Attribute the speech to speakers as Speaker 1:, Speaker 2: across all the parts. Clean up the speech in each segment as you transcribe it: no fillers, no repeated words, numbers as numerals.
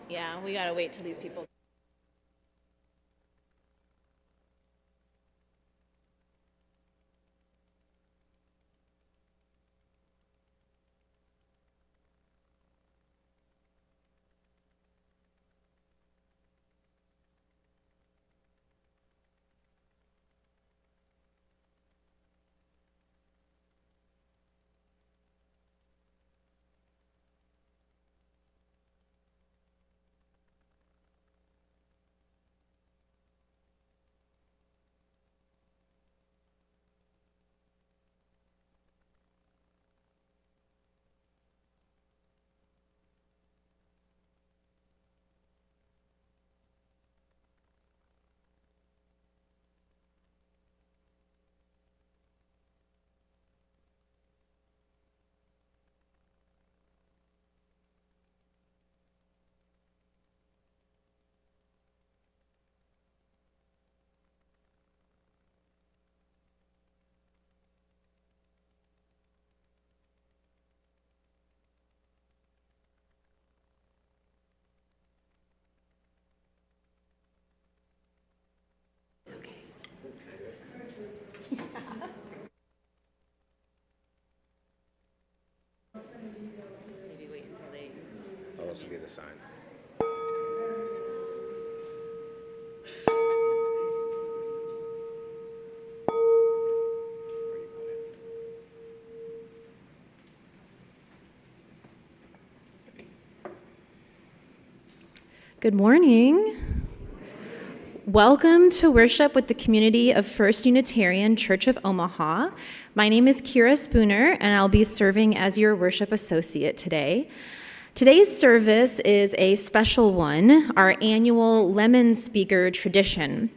Speaker 1: Yeah, we gotta wait till these people. Let's maybe wait until they.
Speaker 2: I'll also get a sign.
Speaker 1: Good morning. Welcome to worship with the community of First Unitarian Church of Omaha. My name is Kira Spooner, and I'll be serving as your worship associate today. Today's service is a special one, our annual Lemon Speaker tradition.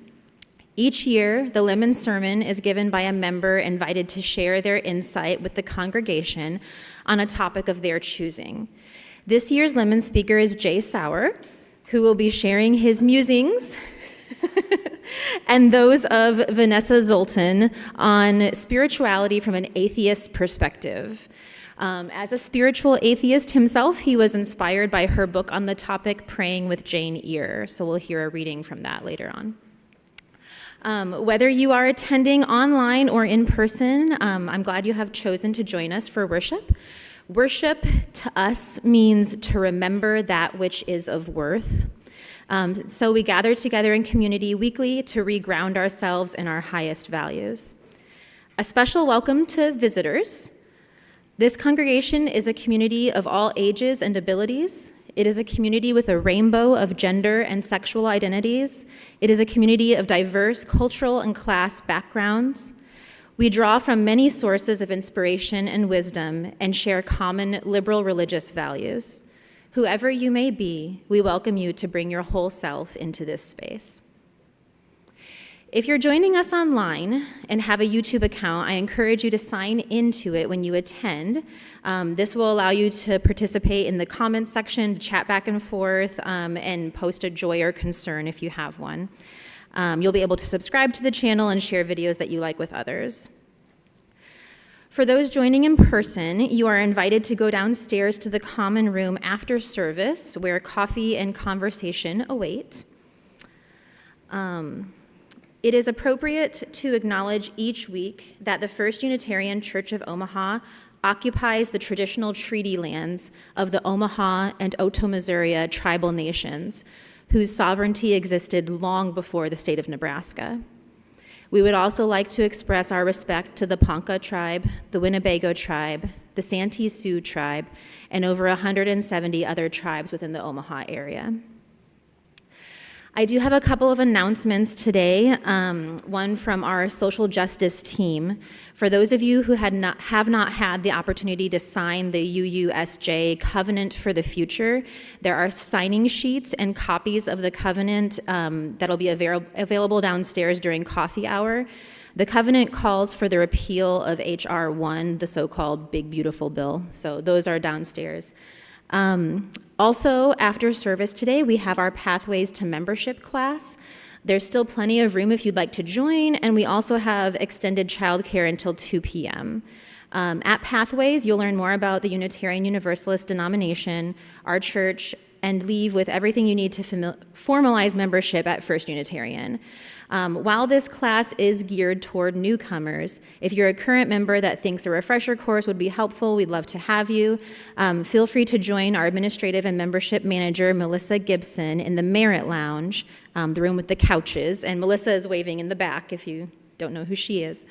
Speaker 1: Each year, the Lemon Sermon is given by a member invited to share their insight with the congregation on a topic of their choosing. This year's Lemon Speaker is Jay Sauer, who will be sharing his musings and those of Vanessa Zoltan on spirituality from an atheist perspective. As a spiritual atheist himself, he was inspired by her book on the topic, Praying with Jane Eyre. So we'll hear a reading from that later on. Whether you are attending online or in person, I'm glad you have chosen to join us for worship. Worship to us means to remember that which is of worth. So we gather together in community weekly to reground ourselves in our highest values. A special welcome to visitors. This congregation is a community of all ages and abilities. It is a community with a rainbow of gender and sexual identities. It is a community of diverse cultural and class backgrounds. We draw from many sources of inspiration and wisdom and share common liberal religious values. Whoever you may be, we welcome you to bring your whole self into this space. If you're joining us online and have a YouTube account, I encourage you to sign into it when you attend. This will allow you to participate in the comments section, to chat back and forth, and post a joy or concern if you have one. You'll be able to subscribe to the channel and share videos that you like with others. For those joining in person, you are invited to go downstairs to the common room after service, where coffee and conversation await. It is appropriate to acknowledge each week that the First Unitarian Church of Omaha occupies the traditional treaty lands of the Omaha and Otoe-Missouri tribal nations, whose sovereignty existed long before the state of Nebraska. We would also like to express our respect to the Ponca tribe, the Winnebago tribe, the Santee Sioux tribe, and over 170 other tribes within the Omaha area. I do have a couple of announcements today, one from our social justice team. For those of you who have not had the opportunity to sign the UUSJ Covenant for the Future, there are signing sheets and copies of the covenant that'll be available downstairs during coffee hour. The covenant calls for the repeal of H.R. 1, the so-called Big Beautiful Bill. So those are downstairs. Also, after service today, we have our Pathways to Membership class. There's still plenty of room if you'd like to join, and we also have extended childcare until 2 p.m. At Pathways, you'll learn more about the Unitarian Universalist denomination, our church, and leave with everything you need to formalize membership at First Unitarian. While this class is geared toward newcomers, if you're a current member that thinks a refresher course would be helpful, we'd love to have you. Feel free to join our administrative and membership manager, Melissa Gibson, in the Merit Lounge, the room with the couches. And Melissa is waving in the back if you don't know who she is.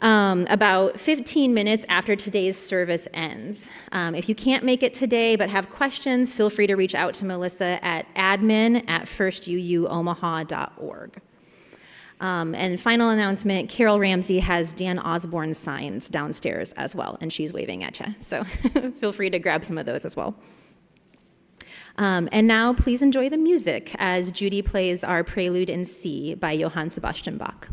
Speaker 1: About 15 minutes after today's service ends. If you can't make it today but have questions, feel free to reach out to Melissa at admin@firstuuomaha.org. And final announcement, Carol Ramsey has Dan Osborne signs downstairs as well, and she's waving at you. So feel free to grab some of those as well. And now please enjoy the music as Judy plays our Prelude in C by Johann Sebastian Bach.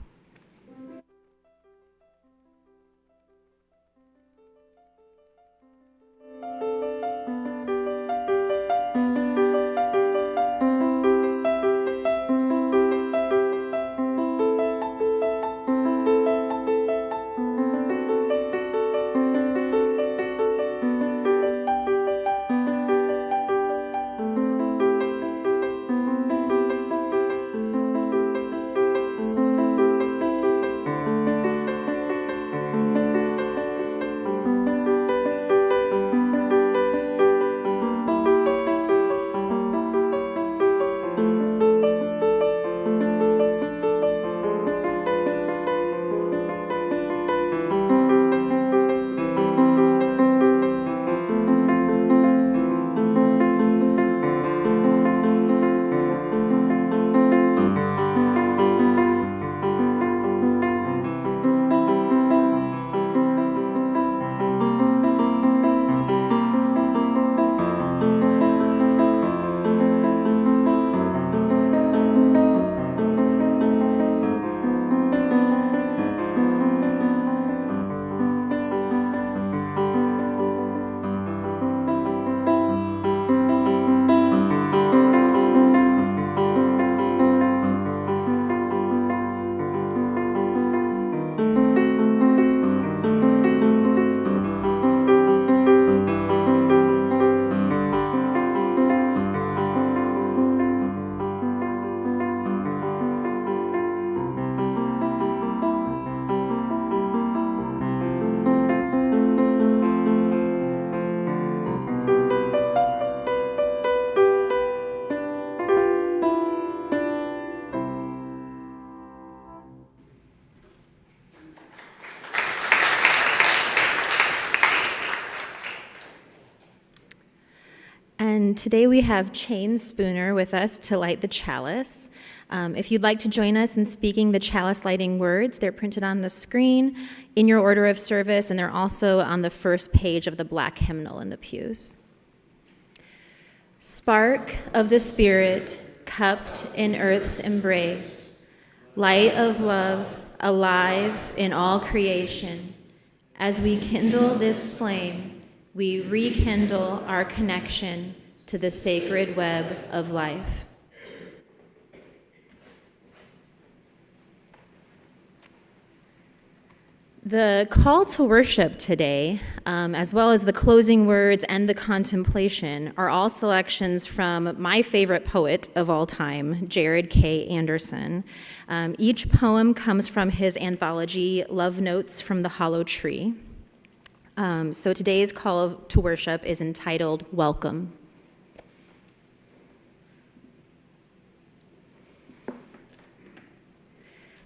Speaker 1: And today we have Chain Spooner with us to light the chalice. If you'd like to join us in speaking the chalice lighting words, they're printed on the screen in your order of service, and they're also on the first page of the black hymnal in the pews. Spark of the Spirit, cupped in earth's embrace, light of love, alive in all creation, as we kindle this flame, we rekindle our connection to the sacred web of life. The call to worship today, as well as the closing words and the contemplation, are all selections from my favorite poet of all time, Jared K. Anderson. Each poem comes from his anthology, Love Notes from the Hollow Tree. So today's call to worship is entitled Welcome.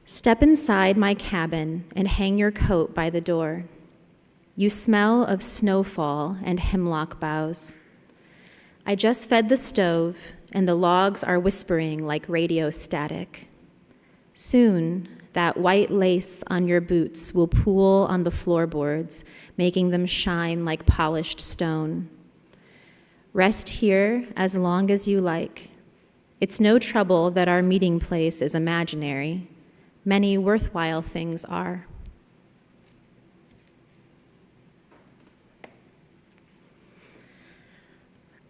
Speaker 1: Step inside my cabin and hang your coat by the door. You smell of snowfall and hemlock boughs. I just fed the stove and the logs are whispering like radio static. Soon, that white lace on your boots will pool on the floorboards, making them shine like polished stone. Rest here as long as you like. It's no trouble that our meeting place is imaginary. Many worthwhile things are.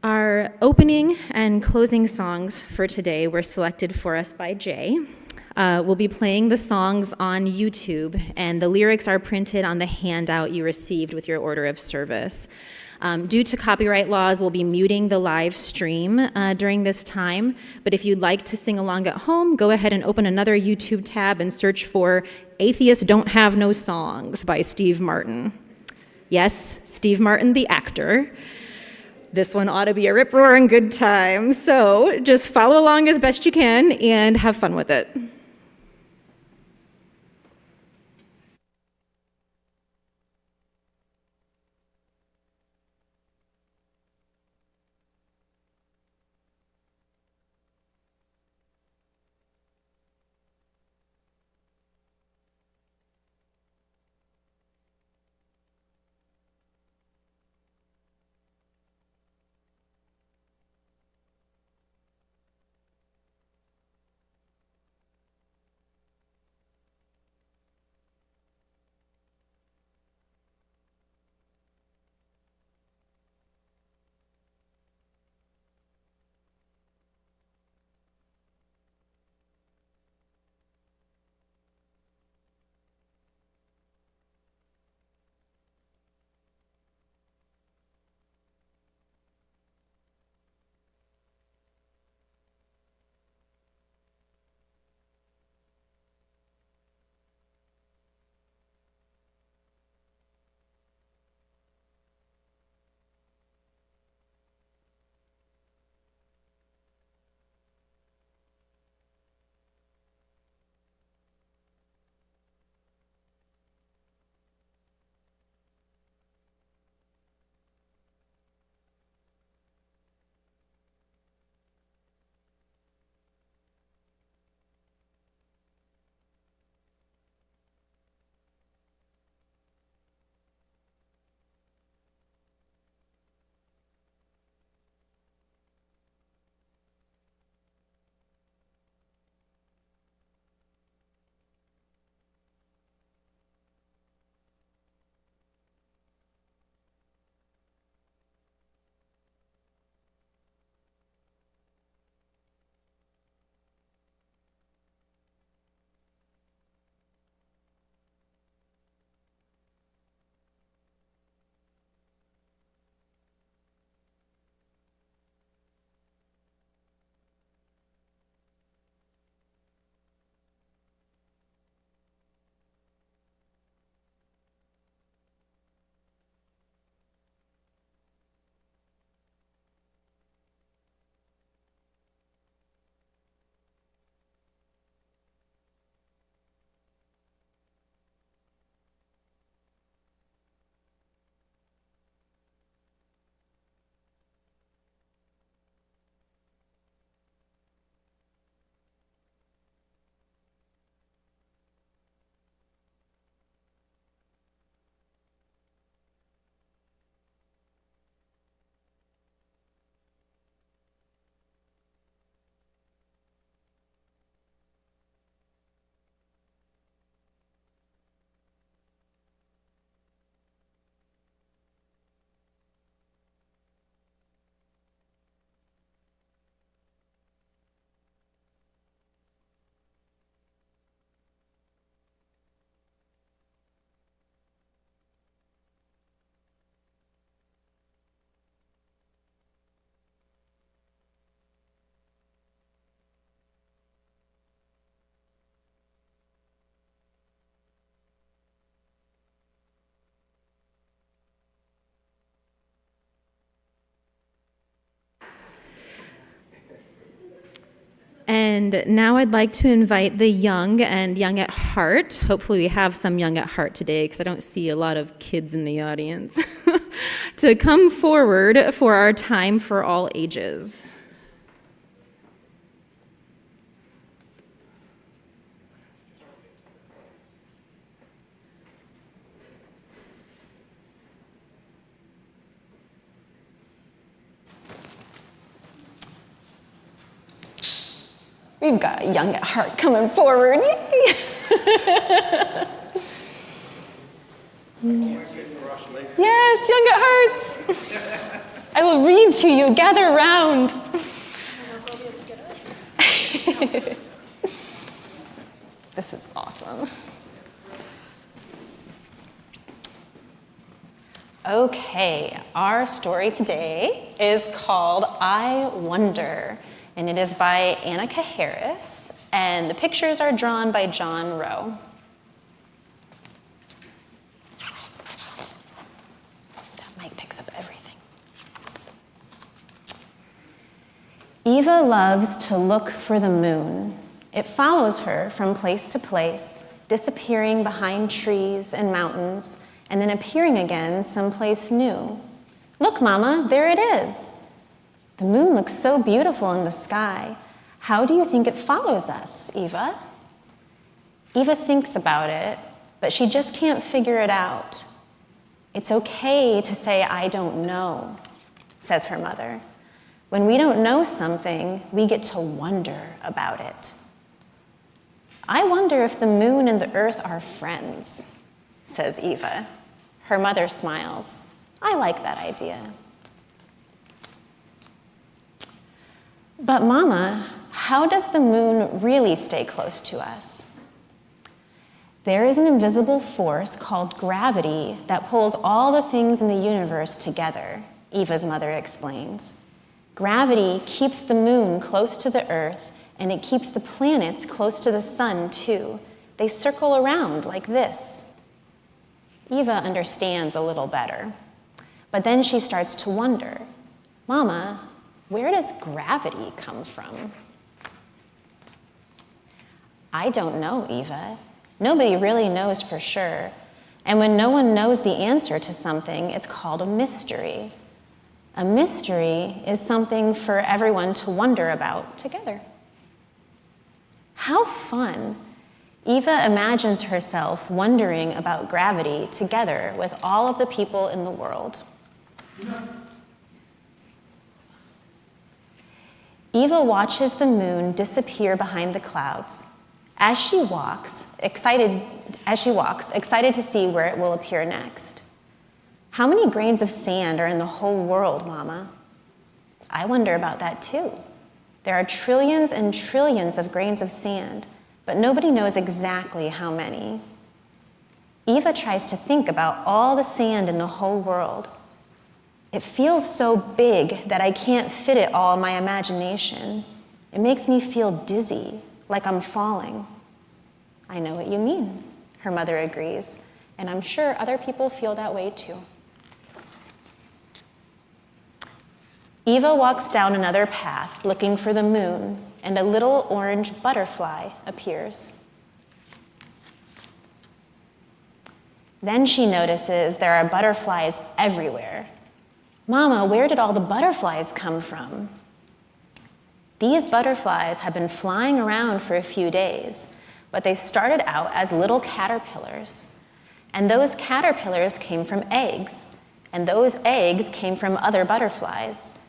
Speaker 1: Our opening and closing songs for today were selected for us by Jay. We'll be playing the songs on YouTube, and the lyrics are printed on the handout you received with your order of service. Due to copyright laws, we'll be muting the live stream during this time, but if you'd like to sing along at home, go ahead and open another YouTube tab and search for Atheists Don't Have No Songs by Steve Martin. Yes, Steve Martin, the actor. This one ought to be a rip-roaring good time. So just follow along as best you can and have fun with it. And now I'd like to invite the young and young at heart. Hopefully we have some young at heart today because I don't see a lot of kids in the audience. To come forward for our time for all ages.
Speaker 2: We've got a young at heart coming forward. Yay! Yes, young at hearts. I will read to you. Gather around. This is awesome. Okay, our story today is called I Wonder, and it is by Annika Harris, and the pictures are drawn by John Rowe. That mic picks up everything. Eva loves to look for the moon. It follows her from place to place, disappearing behind trees and mountains, and then appearing again someplace new. Look, Mama, there it is. The moon looks so beautiful in the sky. How do you think it follows us, Eva? Eva thinks about it, but she just can't figure it out. It's okay to say, I don't know, says her mother. When we don't know something, we get to wonder about it. I wonder if the moon and the earth are friends, says Eva. Her mother smiles. I like that idea. But Mama, how does the moon really stay close to us? There is an invisible force called gravity that pulls all the things in the universe together, Eva's mother explains. Gravity keeps the moon close to the earth, and it keeps the planets close to the sun, too. They circle around like this. Eva understands a little better, but then she starts to wonder, Mama, where does gravity come from? I don't know, Eva. Nobody really knows for sure. And when no one knows the answer to something, it's called a mystery. A mystery is something for everyone to wonder about together. How fun! Eva imagines herself wondering about gravity together with all of the people in the world. Eva watches the moon disappear behind the clouds. As she walks, excited to see where it will appear next. How many grains of sand are in the whole world, Mama? I wonder about that too. There are trillions and trillions of grains of sand, but nobody knows exactly how many. Eva tries to think about all the sand in the whole world. It feels so big that I can't fit it all in my imagination. It makes me feel dizzy, like I'm falling. I know what you mean, her mother agrees, and I'm sure other people feel that way too. Eva walks down another path looking for the moon, and a little orange butterfly appears. Then she notices there are butterflies everywhere. Mama, where did all the butterflies come from? These butterflies have been flying around for a few days, but they started out as little caterpillars. And those caterpillars came from eggs, and those eggs came from other butterflies.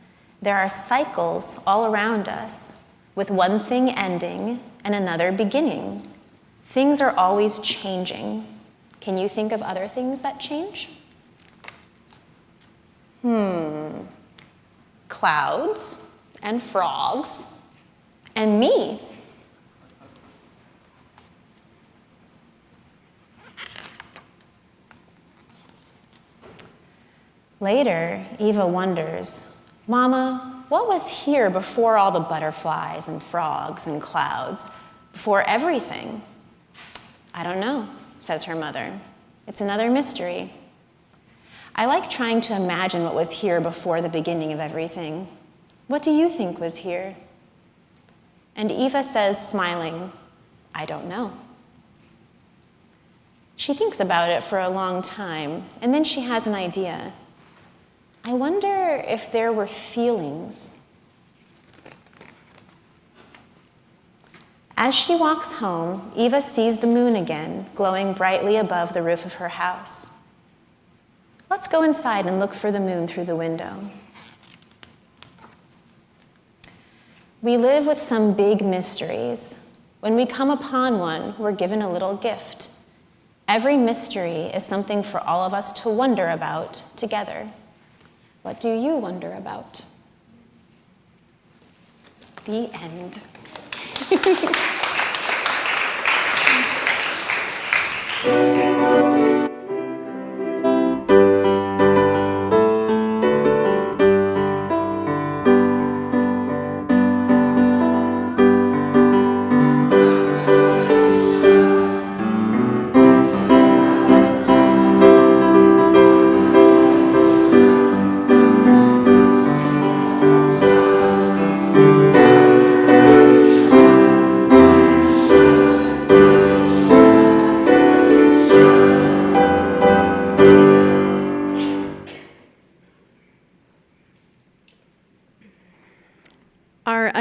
Speaker 2: There are cycles all around us, with one thing ending and another beginning. Things are always changing. Can you think of other things that change? Clouds and frogs and me. Later, Eva wonders, Mama, what was here before all the butterflies and frogs and clouds, before everything? I don't know, says her mother. It's another mystery. I like trying to imagine what was here before the beginning of everything. What do you think was here? And Eva says, smiling, I don't know. She thinks about it for a long time, and then she has an idea. I wonder if there were feelings. As she walks home, Eva sees the moon again, glowing brightly above the roof of her house. Let's go inside and look for the moon through the window. We live with some big mysteries. When we come upon one, we're given a little gift. Every mystery is something for all of us to wonder about together. What do you wonder about? The end.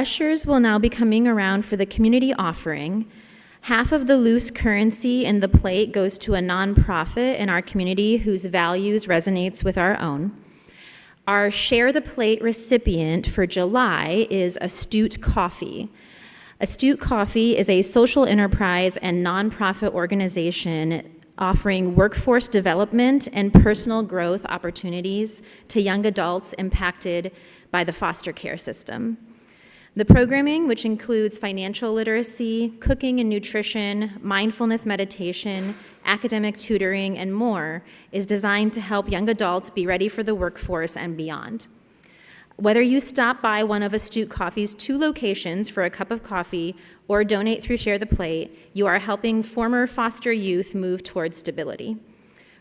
Speaker 1: ushers will now be coming around for the community offering. Half of the loose currency in the plate goes to a nonprofit in our community whose values resonates with our own. Our Share the Plate recipient for July is Astute Coffee. Astute Coffee is a social enterprise and nonprofit organization offering workforce development and personal growth opportunities to young adults impacted by the foster care system. The programming, which includes financial literacy, cooking and nutrition, mindfulness meditation, academic tutoring, and more, is designed to help young adults be ready for the workforce and beyond. Whether you stop by one of Astute Coffee's 2 locations for a cup of coffee or donate through Share the Plate, you are helping former foster youth move towards stability.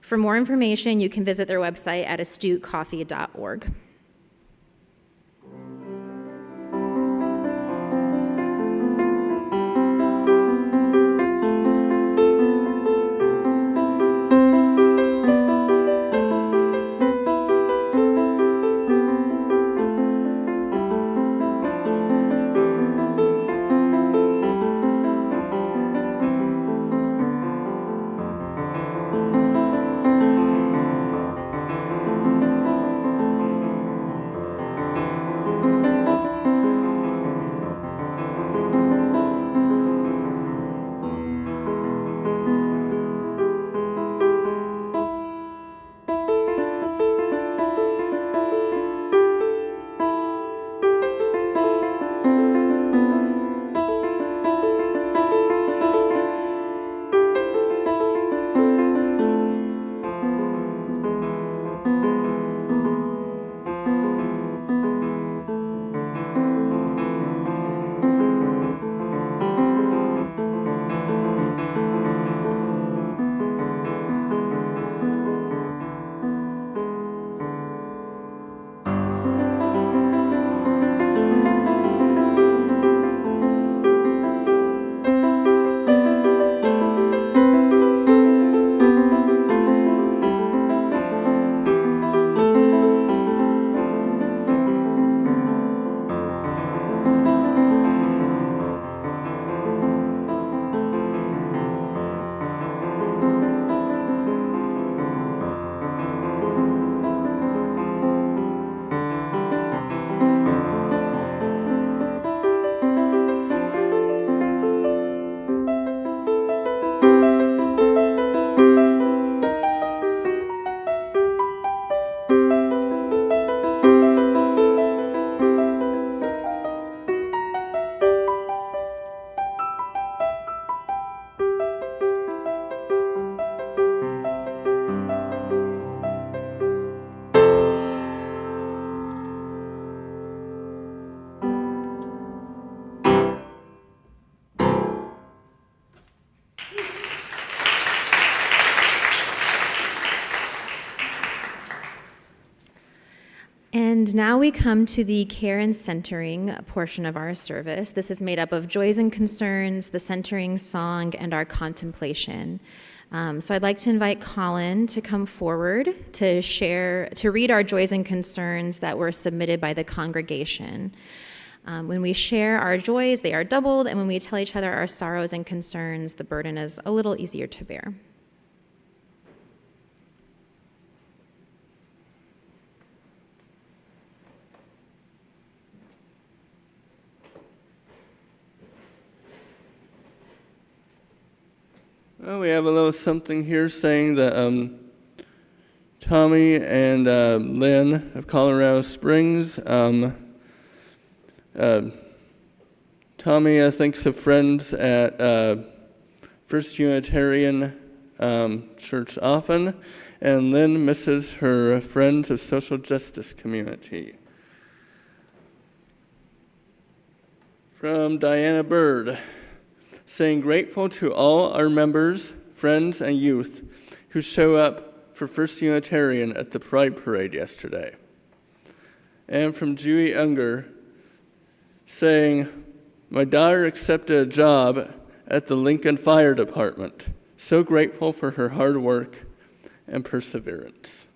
Speaker 1: For more information, you can visit their website at astutecoffee.org. And now we come to the care and centering portion of our service. This is made up of joys and concerns, the centering song, and our contemplation. So I'd like to invite Colin to come forward to read our joys and concerns that were submitted by the congregation. When we share our joys, they are doubled, and when we tell each other our sorrows and concerns, the burden is a little easier to bear.
Speaker 3: Well, we have a little something here saying that Tommy and Lynn of Colorado Springs. Tommy thinks of friends at First Unitarian Church often, and Lynn misses her friends of social justice community. From Diana Bird, saying grateful to all our members, friends, and youth who show up for First Unitarian at the Pride Parade yesterday. And from Dewey Unger, saying, my daughter accepted a job at the Lincoln Fire Department. So grateful for her hard work and perseverance.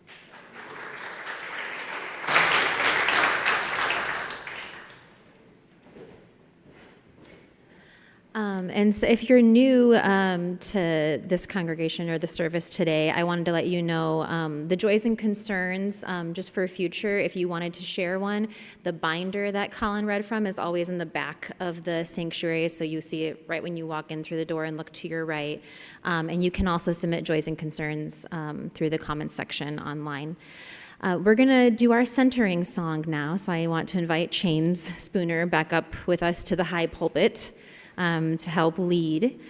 Speaker 1: And so if you're new to this congregation or the service today, I wanted to let you know the joys and concerns, just for future, if you wanted to share one, the binder that Colin read from is always in the back of the sanctuary, so you see it right when you walk in through the door and look to your right. And you can also submit joys and concerns through the comments section online. We're going to do our centering song now, so I want to invite Chains Spooner back up with us to the high pulpit to help lead.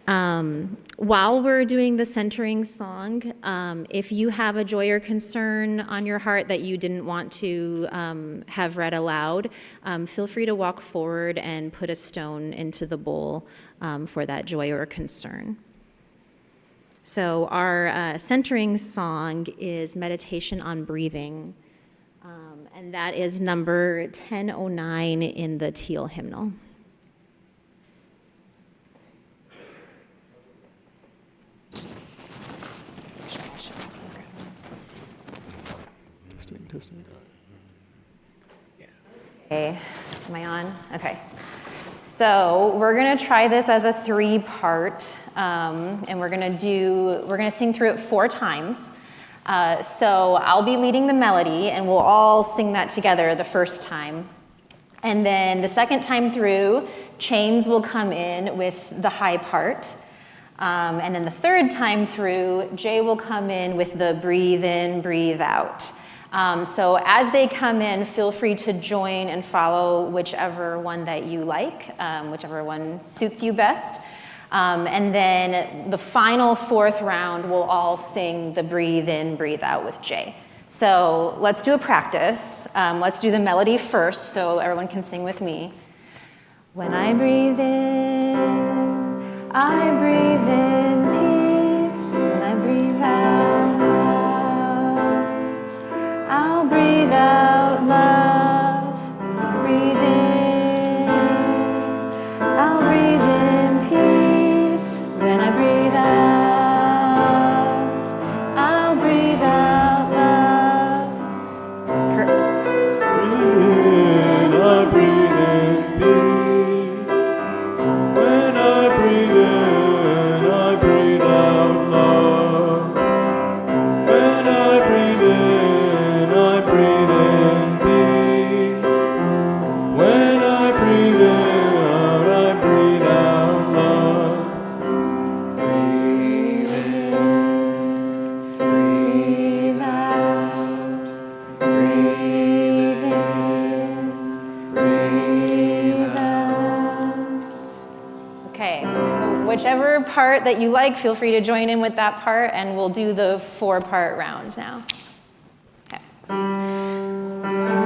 Speaker 1: While we're doing the centering song, if you have a joy or concern on your heart that you didn't want to have read aloud, feel free to walk forward and put a stone into the bowl for that joy or concern. So our centering song is Meditation on Breathing, and that is number 1009 in the teal hymnal.
Speaker 3: Testing.
Speaker 1: Okay, am I on? Okay. So we're gonna try this as a 3-part, and we're gonna sing through it 4 times. So I'll be leading the melody, and we'll all sing that together the first time. And then the second time through, Chains will come in with the high part. And then the third time through, Jay will come in with the breathe in, breathe out. So as they come in, feel free to join and follow whichever one that you like, whichever one suits you best. And then the final 4th round, we'll all sing the breathe in, breathe out with Jay. So let's do a practice. Let's do the melody first so everyone can sing with me. When I breathe in, I breathe in peace. When I breathe out, I'll breathe out love. Breathe in, I'll breathe in peace. When I breathe out, I'll breathe out love.
Speaker 3: When I breathe in peace. When I breathe in, I breathe out love. When I breathe in, I breathe in peace. When I breathe out, I breathe out love. Breathe in,
Speaker 1: Breathe out, breathe in, breathe out. Okay, so whichever part that you like, feel free to join in with that part, and we'll do the 4-part round now. Okay.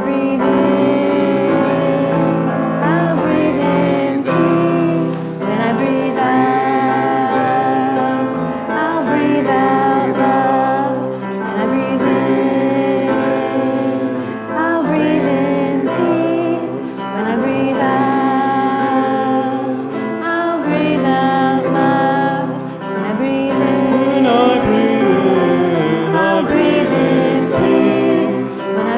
Speaker 1: Breathe in, I'll breathe in peace. When I breathe out, I'll breathe out love. When I breathe in, I'll breathe in peace. When I breathe out, I'll breathe out love. When I breathe in,
Speaker 3: when I breathe in,
Speaker 1: I'll breathe in peace. When I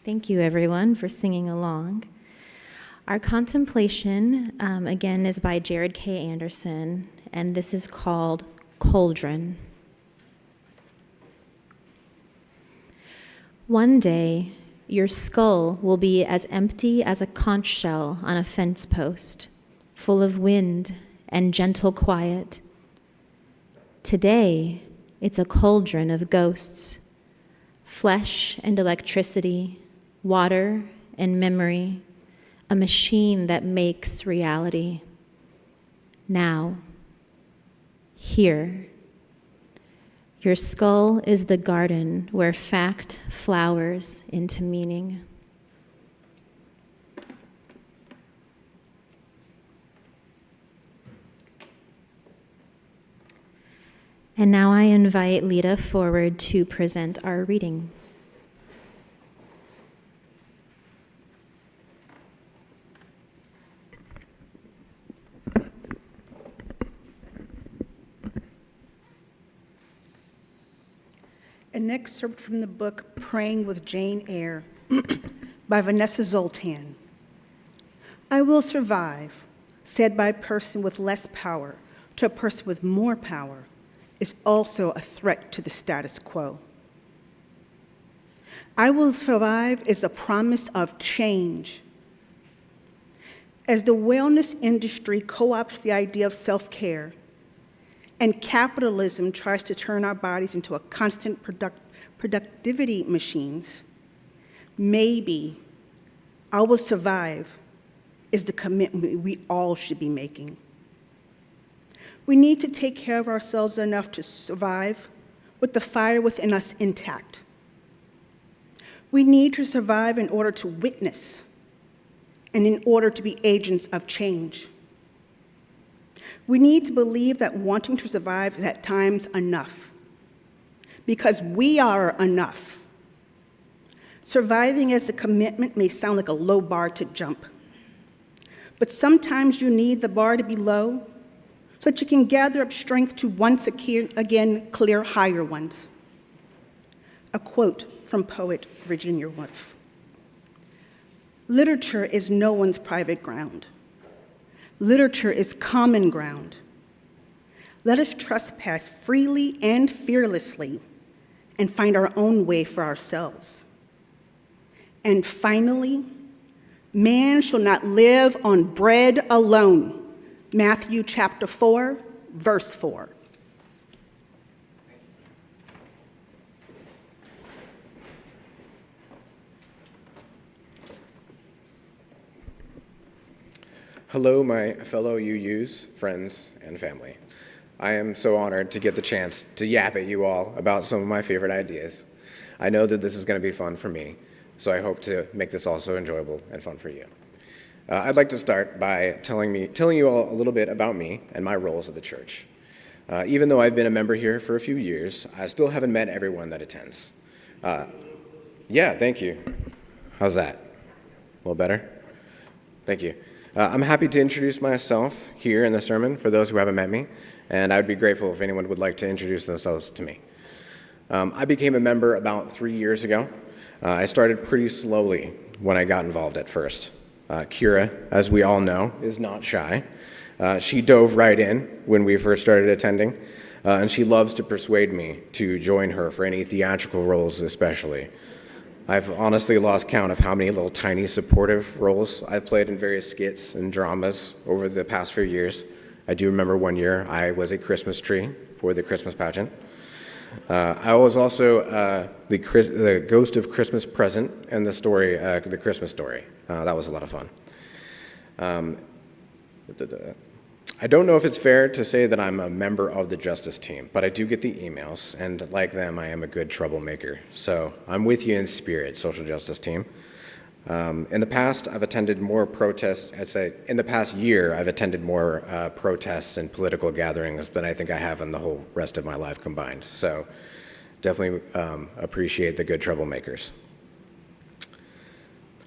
Speaker 1: Thank you, everyone, for singing along. Our contemplation, again, is by Jared K. Anderson, and this is called Cauldron. One day, your skull will be as empty as a conch shell on a fence post, full of wind and gentle quiet. Today, it's a cauldron of ghosts, flesh and electricity, water and memory, a machine that makes reality. Now, here. Your skull is the garden where fact flowers into meaning. And now I invite Lita forward to present our reading.
Speaker 4: An excerpt from the book Praying with Jane Eyre by Vanessa Zoltan. I will survive, said by a person with less power to a person with more power, is also a threat to the status quo. I will survive is a promise of change. As the wellness industry co-opts the idea of self-care, and capitalism tries to turn our bodies into a constant productivity machines, maybe I will survive is the commitment we all should be making. We need to take care of ourselves enough to survive with the fire within us intact. We need to survive in order to witness and in order to be agents of change. We need to believe that wanting to survive is at times enough, because we are enough. Surviving as a commitment may sound like a low bar to jump, but sometimes you need the bar to be low so that you can gather up strength to once again clear higher ones. A quote from poet Virginia Woolf. Literature is no one's private ground. Literature is common ground. Let us trespass freely and fearlessly and find our own way for ourselves. And finally, man shall not live on bread alone. Matthew chapter 4, verse 4.
Speaker 5: Hello, my fellow UUs, friends, and family. I am so honored to get the chance to yap at you all about some of my favorite ideas. I know that this is going to be fun for me, so I hope to make this also enjoyable and fun for you. I'd like to start by telling you all a little bit about me and my roles at the church. Even though I've been a member here for a few years, I still haven't met everyone that attends. Yeah, thank you. How's that? A little better? Thank you. I'm happy to introduce myself here in the sermon for those who haven't met me, and I would be grateful if anyone would like to introduce themselves to me. I became a member about 3 years ago. I started pretty slowly when I got involved at first. Kira, as we all know, is not shy. She dove right in when we first started attending, and she loves to persuade me to join her for any theatrical roles especially. I've honestly lost count of how many little tiny supportive roles I've played in various skits and dramas over the past few years. I do remember one year I was a Christmas tree for the Christmas pageant. I was also the ghost of Christmas Present in the story, the Christmas Story. That was a lot of fun. I don't know if it's fair to say that I'm a member of the Justice team, but I do get the emails, and like them, I am a good troublemaker. So I'm with you in spirit, Social Justice team. In the past, I've attended more protests. I'd say in the past year, I've attended more protests and political gatherings than I think I have in the whole rest of my life combined. So definitely appreciate the good troublemakers.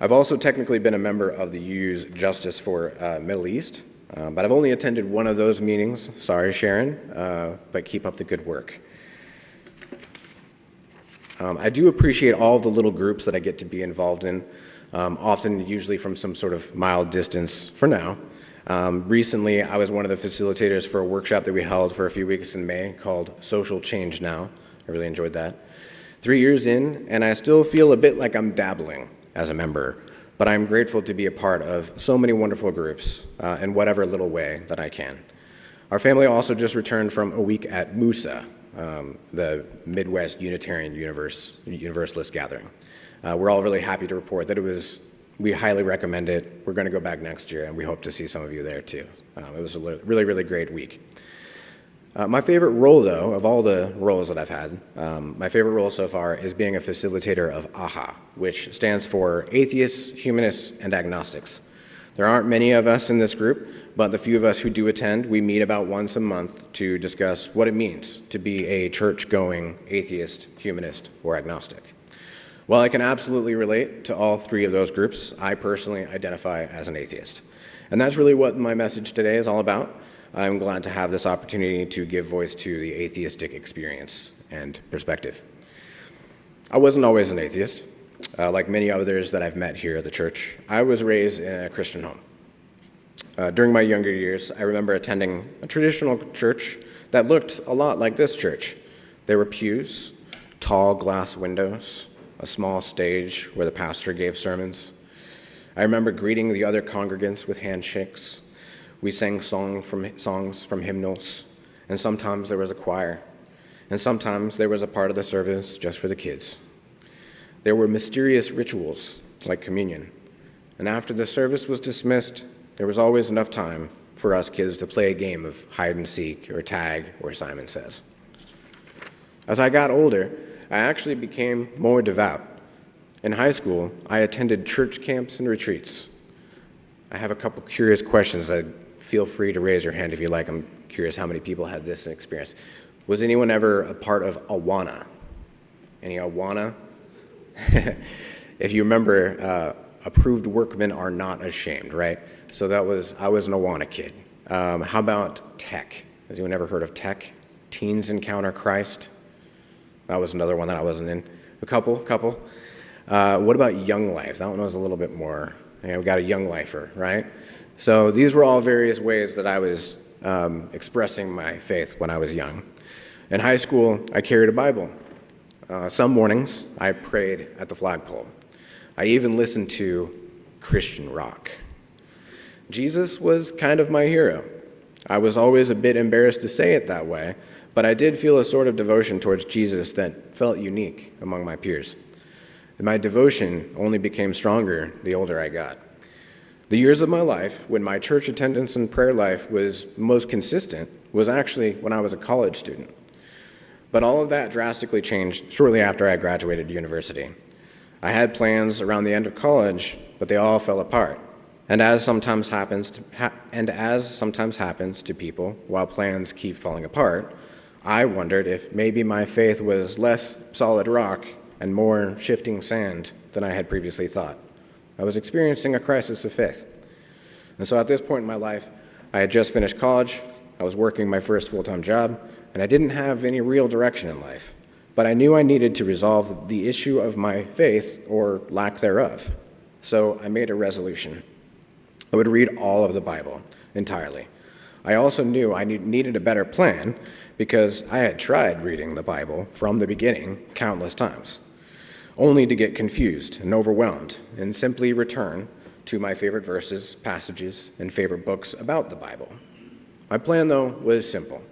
Speaker 5: I've also technically been a member of the UU's Justice for Middle East, but I've only attended one of those meetings. Sorry, Sharon, but keep up the good work. I do appreciate all the little groups that I get to be involved in, often usually from some sort of mild distance for now. Recently, I was one of the facilitators for a workshop that we held for a few weeks in May called Social Change Now. I really enjoyed that. 3 years in, and I still feel a bit like I'm dabbling as a member, but I'm grateful to be a part of so many wonderful groups in whatever little way that I can. Our family also just returned from a week at MUSA, the Midwest Unitarian Universalist Gathering. We're all really happy to report that we highly recommend it. We're going to go back next year, and we hope to see some of you there too. It was a really, really great week. My favorite role, though, of all the roles that I've had, my favorite role so far is being a facilitator of AHA, which stands for Atheists, Humanists, and Agnostics. There aren't many of us in this group, but the few of us who do attend, we meet about once a month to discuss what it means to be a church-going atheist, humanist, or agnostic. While I can absolutely relate to all three of those groups, I personally identify as an atheist. And that's really what my message today is all about. I'm glad to have this opportunity to give voice to the atheistic experience and perspective. I wasn't always an atheist. Like many others that I've met here at the church, I was raised in a Christian home. During my younger years, I remember attending a traditional church that looked a lot like this church. There were pews, tall glass windows, a small stage where the pastor gave sermons. I remember greeting the other congregants with handshakes. We sang songs from hymnals, and sometimes there was a choir, and sometimes there was a part of the service just for the kids. There were mysterious rituals, like communion, and after the service was dismissed, there was always enough time for us kids to play a game of hide and seek or tag or Simon Says. As I got older, I actually became more devout. In high school, I attended church camps and retreats. I have a couple curious questions. Feel free to raise your hand if you like. I'm curious how many people had this experience. Was anyone ever a part of Awana? Any Awana? If you remember, approved workmen are not ashamed, right? So I was an Awana kid. How about Tech? Has anyone ever heard of Tech? Teens Encounter Christ? That was another one that I wasn't in. A couple. What about Young Life? That one was a little bit more, we got a Young Lifer, right? So these were all various ways that I was expressing my faith when I was young. In high school, I carried a Bible. Some mornings, I prayed at the flagpole. I even listened to Christian rock. Jesus was kind of my hero. I was always a bit embarrassed to say it that way, but I did feel a sort of devotion towards Jesus that felt unique among my peers. And my devotion only became stronger the older I got. The years of my life when my church attendance and prayer life was most consistent was actually when I was a college student. But all of that drastically changed shortly after I graduated university. I had plans around the end of college, but they all fell apart. And as sometimes happens to people, while plans keep falling apart, I wondered if maybe my faith was less solid rock and more shifting sand than I had previously thought. I was experiencing a crisis of faith. And so at this point in my life, I had just finished college, I was working my first full-time job, and I didn't have any real direction in life. But I knew I needed to resolve the issue of my faith, or lack thereof. So I made a resolution. I would read all of the Bible entirely. I also knew I needed a better plan because I had tried reading the Bible from the beginning countless times, only to get confused and overwhelmed and simply return to my favorite verses, passages, and favorite books about the Bible. My plan, though, was simple.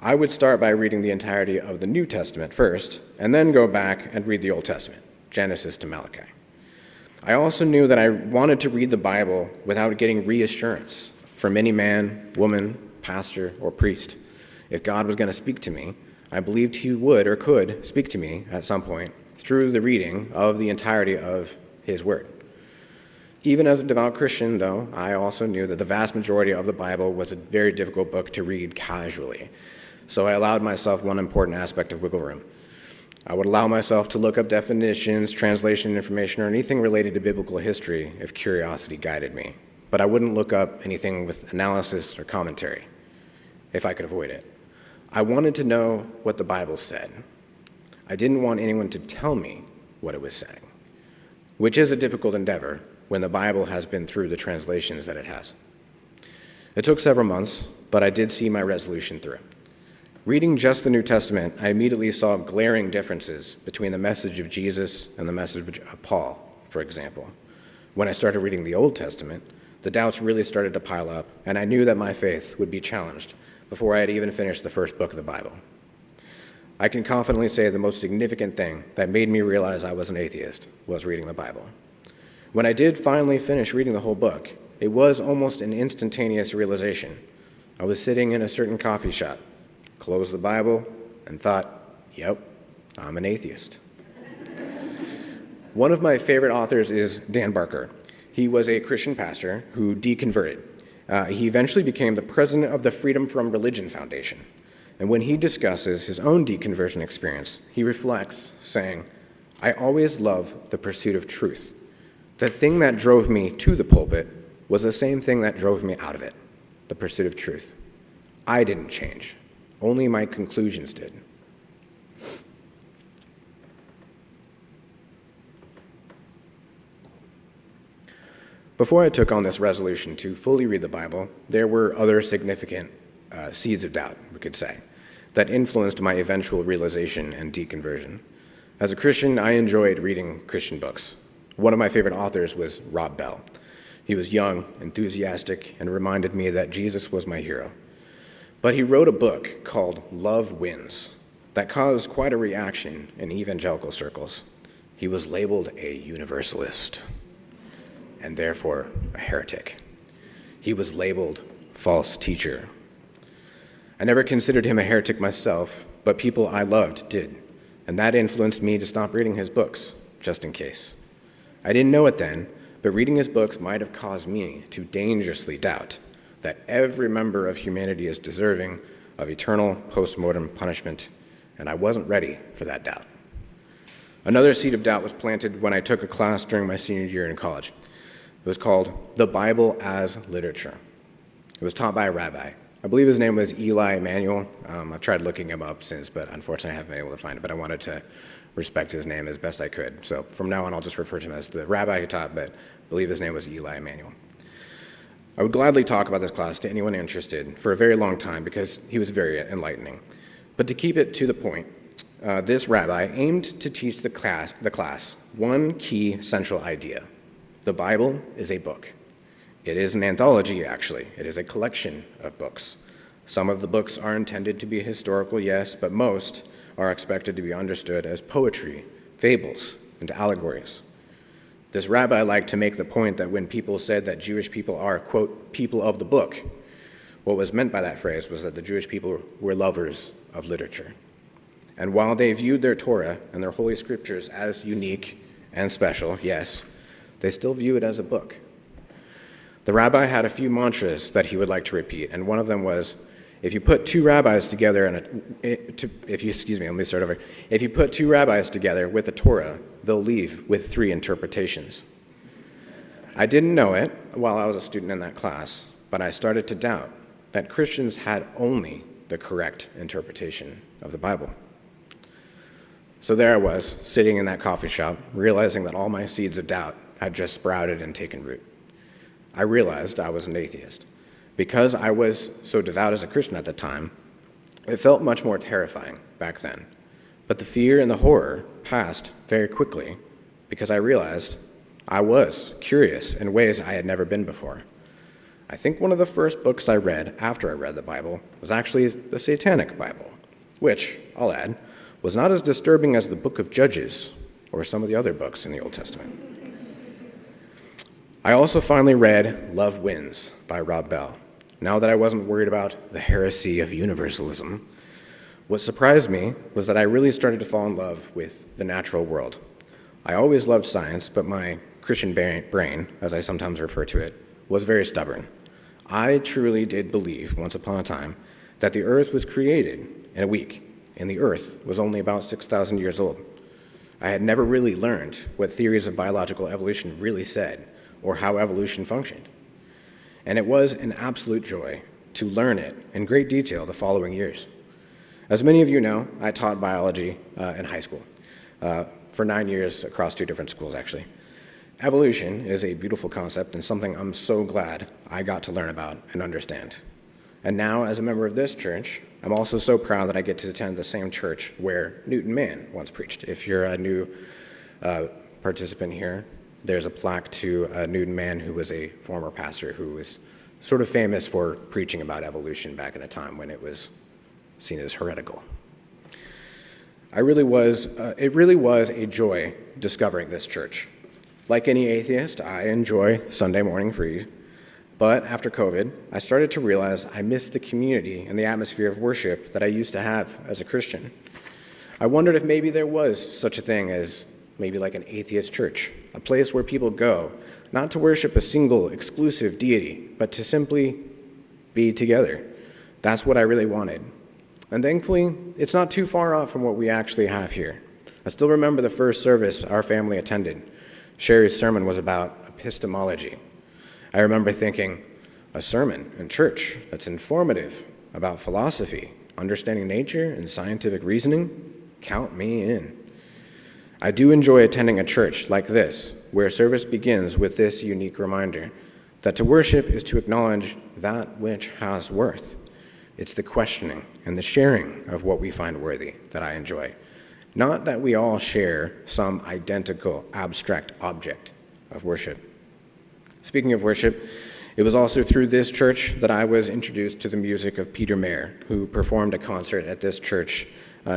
Speaker 5: I would start by reading the entirety of the New Testament first, and then go back and read the Old Testament, Genesis to Malachi. I also knew that I wanted to read the Bible without getting reassurance from any man, woman, pastor, or priest. If God was going to speak to me, I believed he would or could speak to me at some point through the reading of the entirety of his word. Even as a devout Christian, though, I also knew that the vast majority of the Bible was a very difficult book to read casually. So I allowed myself one important aspect of wiggle room. I would allow myself to look up definitions, translation information, or anything related to biblical history if curiosity guided me. But I wouldn't look up anything with analysis or commentary if I could avoid it. I wanted to know what the Bible said. I didn't want anyone to tell me what it was saying, which is a difficult endeavor when the Bible has been through the translations that it has. It took several months, but I did see my resolution through. Reading just the New Testament, I immediately saw glaring differences between the message of Jesus and the message of Paul, for example. When I started reading the Old Testament, the doubts really started to pile up, and I knew that my faith would be challenged before I had even finished the first book of the Bible. I can confidently say the most significant thing that made me realize I was an atheist was reading the Bible. When I did finally finish reading the whole book, it was almost an instantaneous realization. I was sitting in a certain coffee shop, closed the Bible, and thought, yep, I'm an atheist. One of my favorite authors is Dan Barker. He was a Christian pastor who deconverted. He eventually became the president of the Freedom from Religion Foundation. And when he discusses his own deconversion experience, he reflects, saying, I always loved the pursuit of truth. The thing that drove me to the pulpit was the same thing that drove me out of it, the pursuit of truth. I didn't change. Only my conclusions did. Before I took on this resolution to fully read the Bible, there were other significant seeds of doubt, we could say, that influenced my eventual realization and deconversion. As a Christian, I enjoyed reading Christian books. One of my favorite authors was Rob Bell. He was young, enthusiastic, and reminded me that Jesus was my hero. But he wrote a book called Love Wins that caused quite a reaction in evangelical circles. He was labeled a universalist, and therefore a heretic. He was labeled false teacher. I never considered him a heretic myself, but people I loved did, and that influenced me to stop reading his books, just in case. I didn't know it then, but reading his books might have caused me to dangerously doubt that every member of humanity is deserving of eternal post-mortem punishment, and I wasn't ready for that doubt. Another seed of doubt was planted when I took a class during my senior year in college. It was called The Bible as Literature. It was taught by a rabbi. I believe his name was Eli Emanuel. I've tried looking him up since, but unfortunately I haven't been able to find it, but I wanted to respect his name as best I could. So from now on, I'll just refer to him as the rabbi who taught, but I believe his name was Eli Emanuel. I would gladly talk about this class to anyone interested for a very long time because he was very enlightening. But to keep it to the point, this rabbi aimed to teach the class one key central idea. The Bible is a book. It is an anthology, actually. It is a collection of books. Some of the books are intended to be historical, yes, but most are expected to be understood as poetry, fables, and allegories. This rabbi liked to make the point that when people said that Jewish people are, quote, people of the book, what was meant by that phrase was that the Jewish people were lovers of literature. And while they viewed their Torah and their holy scriptures as unique and special, yes, they still view it as a book. The rabbi had a few mantras that he would like to repeat, and one of them was, if you put two rabbis together if you put two rabbis together with the Torah, they'll leave with three interpretations. I didn't know it while I was a student in that class, but I started to doubt that Christians had only the correct interpretation of the Bible. So there I was, sitting in that coffee shop, realizing that all my seeds of doubt had just sprouted and taken root. I realized I was an atheist. Because I was so devout as a Christian at the time, it felt much more terrifying back then. But the fear and the horror passed very quickly because I realized I was curious in ways I had never been before. I think one of the first books I read after I read the Bible was actually the Satanic Bible, which, I'll add, was not as disturbing as the book of Judges or some of the other books in the Old Testament. I also finally read Love Wins by Rob Bell. Now that I wasn't worried about the heresy of universalism, what surprised me was that I really started to fall in love with the natural world. I always loved science, but my Christian brain, as I sometimes refer to it, was very stubborn. I truly did believe, once upon a time, that the earth was created in a week, and the earth was only about 6,000 years old. I had never really learned what theories of biological evolution really said, or how evolution functioned. And it was an absolute joy to learn it in great detail the following years. As many of you know, I taught biology in high school for 9 years across 2 different schools, actually. Evolution is a beautiful concept and something I'm so glad I got to learn about and understand. And now, as a member of this church, I'm also so proud that I get to attend the same church where Newton Mann once preached. If you're a new participant here, there's a plaque to Newton Mann, who was a former pastor who was sort of famous for preaching about evolution back in a time when it was seen as heretical. It really was a joy discovering this church. Like any atheist, I enjoy Sunday morning free, but after COVID, I started to realize I missed the community and the atmosphere of worship that I used to have as a Christian. I wondered if maybe there was such a thing as maybe like an atheist church, a place where people go, not to worship a single exclusive deity, but to simply be together. That's what I really wanted. And thankfully, it's not too far off from what we actually have here. I still remember the first service our family attended. Sherry's sermon was about epistemology. I remember thinking, a sermon in church that's informative about philosophy, understanding nature, and scientific reasoning? Count me in. I do enjoy attending a church like this, where service begins with this unique reminder that to worship is to acknowledge that which has worth. It's the questioning and the sharing of what we find worthy that I enjoy. Not that we all share some identical abstract object of worship. Speaking of worship, it was also through this church that I was introduced to the music of Peter Mayer, who performed a concert at this church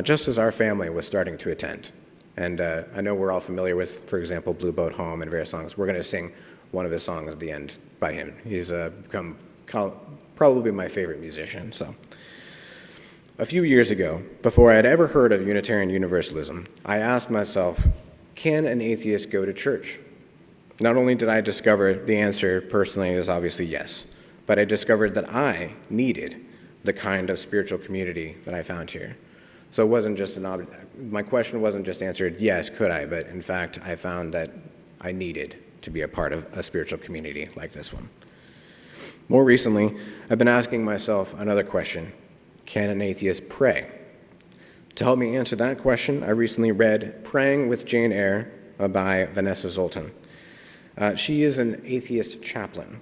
Speaker 5: just as our family was starting to attend. And I know we're all familiar with, for example, Blue Boat Home and various songs. We're going to sing one of his songs at the end by him. He's become probably my favorite musician. So, a few years ago, before I had ever heard of Unitarian Universalism, I asked myself, can an atheist go to church? Not only did I discover the answer personally is obviously yes, but I discovered that I needed the kind of spiritual community that I found here. So it wasn't just my question wasn't just answered, yes, could I, but in fact, I found that I needed to be a part of a spiritual community like this one. More recently, I've been asking myself another question. Can an atheist pray? To help me answer that question, I recently read Praying with Jane Eyre by Vanessa Zoltan. She is an atheist chaplain.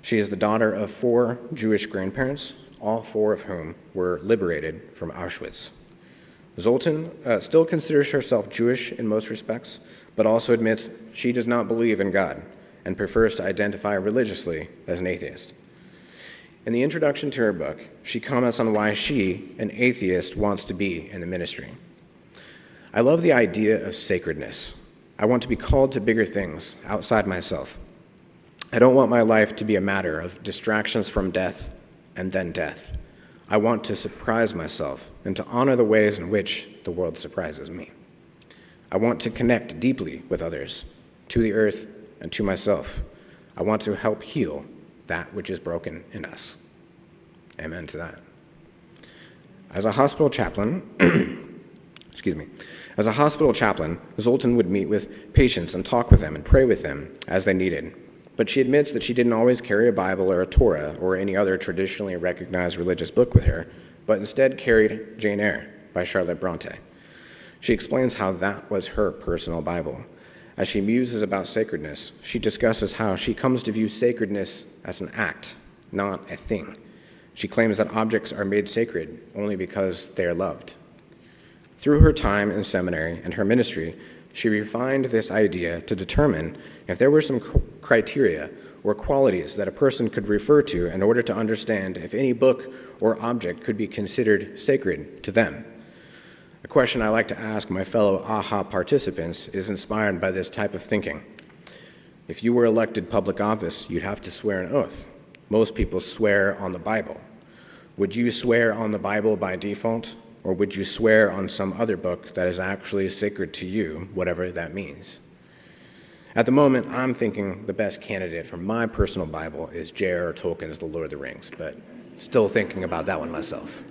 Speaker 5: She is the daughter of 4 Jewish grandparents, all 4 of whom were liberated from Auschwitz. Zoltan still considers herself Jewish in most respects, but also admits she does not believe in God and prefers to identify religiously as an atheist. In the introduction to her book, she comments on why she, an atheist, wants to be in the ministry. I love the idea of sacredness. I want to be called to bigger things outside myself. I don't want my life to be a matter of distractions from death and then death. I want to surprise myself and to honor the ways in which the world surprises me. I want to connect deeply with others, to the earth and to myself. I want to help heal that which is broken in us. Amen to that. As a hospital chaplain, As a hospital chaplain, Zoltan would meet with patients and talk with them and pray with them as they needed. But she admits that she didn't always carry a Bible or a Torah or any other traditionally recognized religious book with her, but instead carried Jane Eyre by Charlotte Bronte. She explains how that was her personal Bible. As she muses about sacredness, she discusses how she comes to view sacredness as an act, not a thing. She claims that objects are made sacred only because they are loved. Through her time in seminary and her ministry, she refined this idea to determine if there were some criteria or qualities that a person could refer to in order to understand if any book or object could be considered sacred to them. A question I like to ask my fellow AHA participants is inspired by this type of thinking. If you were elected public office, you'd have to swear an oath. Most people swear on the Bible. Would you swear on the Bible by default? Or would you swear on some other book that is actually sacred to you, whatever that means? At the moment, I'm thinking the best candidate for my personal Bible is J.R.R. Tolkien's The Lord of the Rings, but still thinking about that one myself.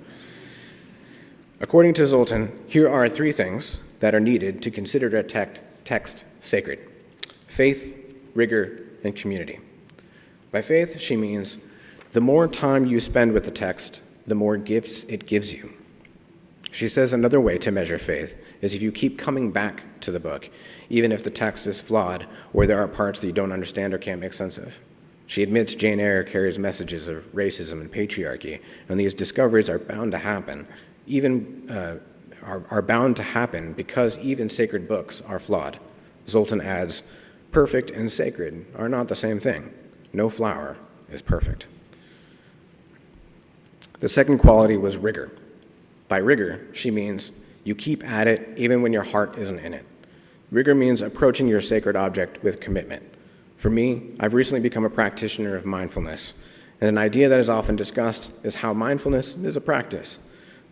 Speaker 5: According to Zoltan, here are 3 things that are needed to consider a text sacred: faith, rigor, and community. By faith, she means the more time you spend with the text, the more gifts it gives you. She says another way to measure faith is if you keep coming back to the book, even if the text is flawed or there are parts that you don't understand or can't make sense of. She admits Jane Eyre carries messages of racism and patriarchy, and these discoveries are bound to happen, are bound to happen because even sacred books are flawed. Zoltan adds, perfect and sacred are not the same thing. No flower is perfect. The second quality was rigor. By rigor, she means you keep at it even when your heart isn't in it. Rigor means approaching your sacred object with commitment. For me, I've recently become a practitioner of mindfulness, and an idea that is often discussed is how mindfulness is a practice.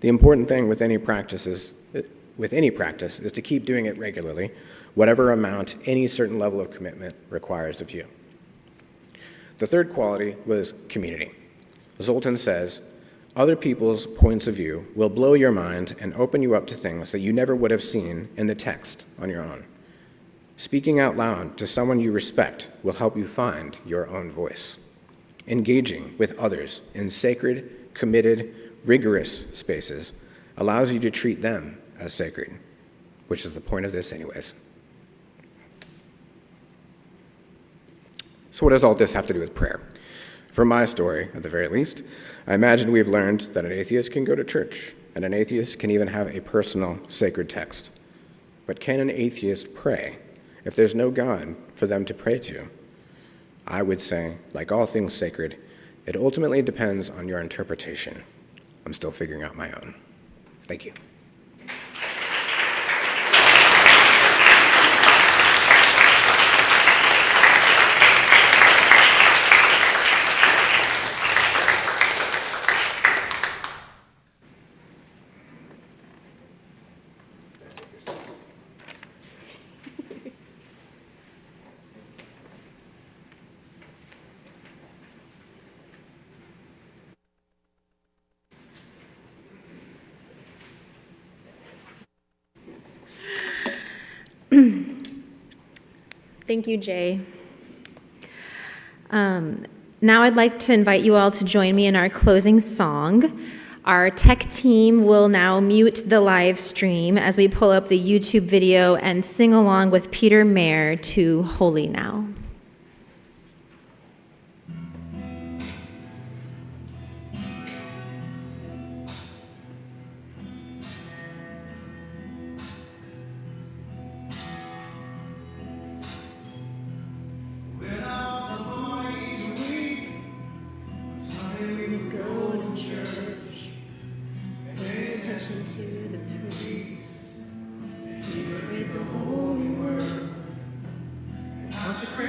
Speaker 5: The important thing with any practice is to keep doing it regularly, whatever amount any certain level of commitment requires of you. The third quality was community. Zoltan says, other people's points of view will blow your mind and open you up to things that you never would have seen in the text on your own. Speaking out loud to someone you respect will help you find your own voice. Engaging with others in sacred, committed, rigorous spaces allows you to treat them as sacred, which is the point of this anyways. So what does all this have to do with prayer? From my story, at the very least, I imagine we've learned that an atheist can go to church, and an atheist can even have a personal sacred text. But can an atheist pray if there's no God for them to pray to? I would say, like all things sacred, it ultimately depends on your interpretation. I'm still figuring out my own. Thank you.
Speaker 1: Thank you, Jay. Now I'd like to invite you all to join me in our closing song. Our tech team will now mute the live stream as we pull up the YouTube video and sing along with Peter Mayer to Holy Now.
Speaker 6: Consecrate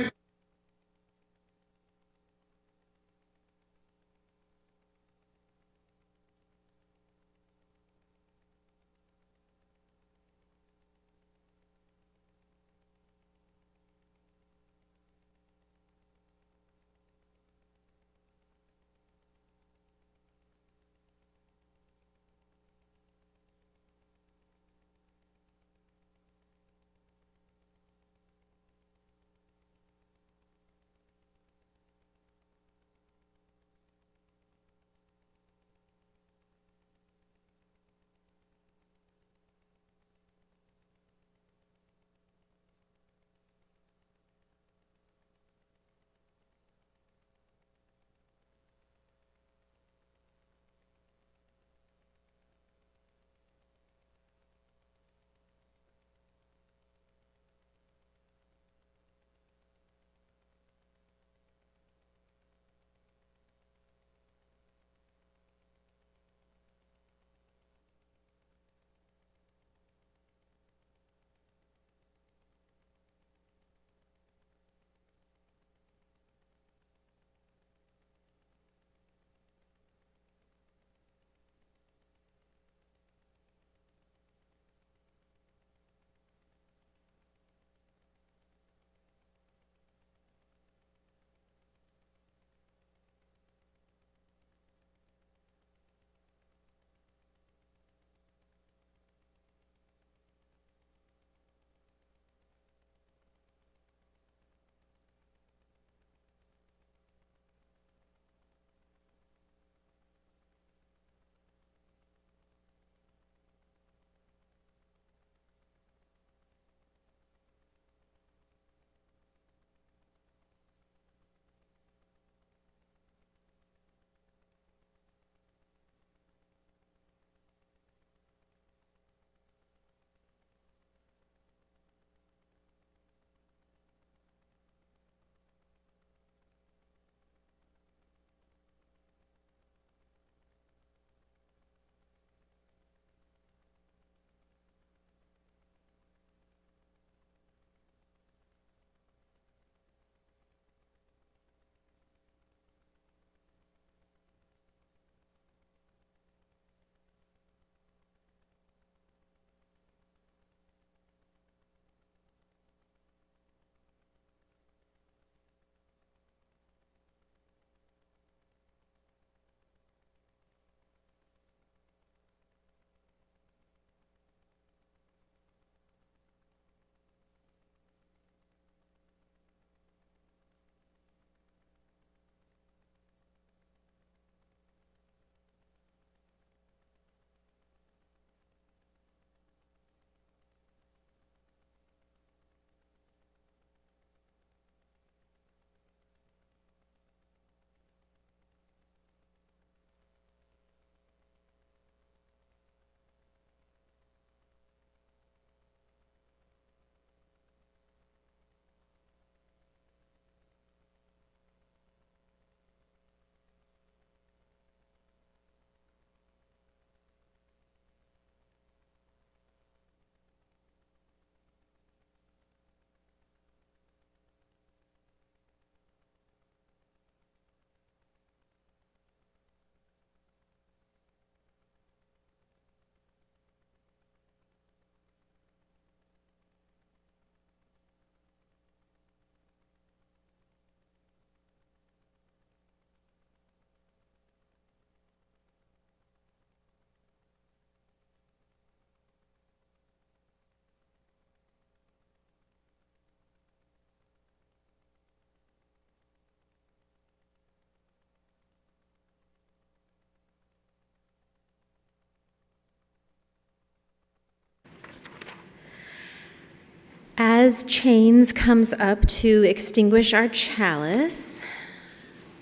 Speaker 1: As Chains comes up to extinguish our chalice,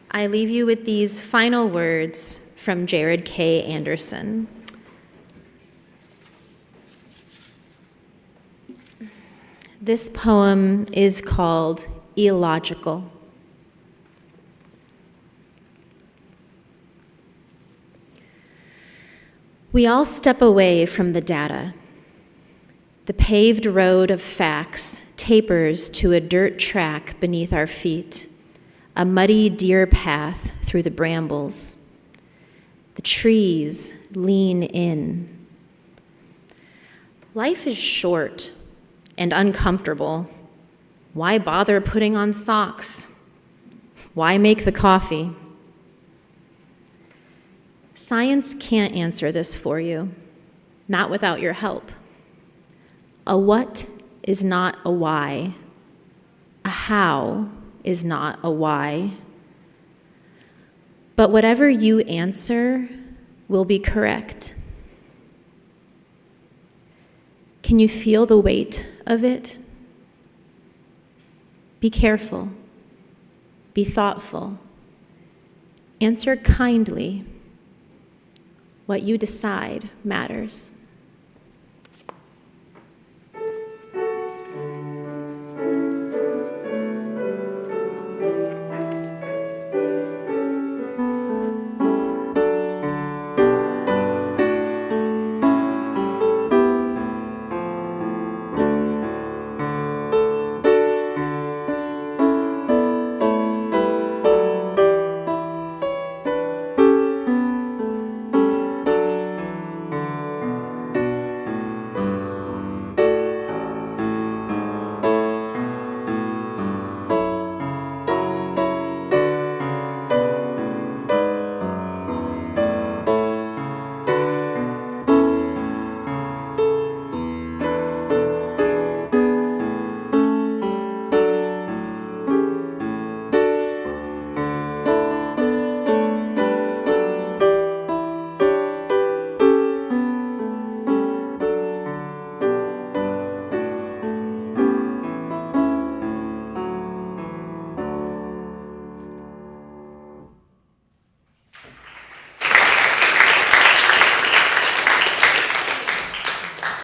Speaker 1: I leave you with these final words from Jared K. Anderson. This poem is called Illogical. We all step away from the data. The paved road of facts tapers to a dirt track beneath our feet, a muddy deer path through the brambles. The trees lean in. Life is short and uncomfortable. Why bother putting on socks? Why make the coffee? Science can't answer this for you, not without your help. A what is not a why. A how is not a why. But whatever you answer will be correct. Can you feel the weight of it? Be careful. Be thoughtful. Answer kindly. What you decide matters.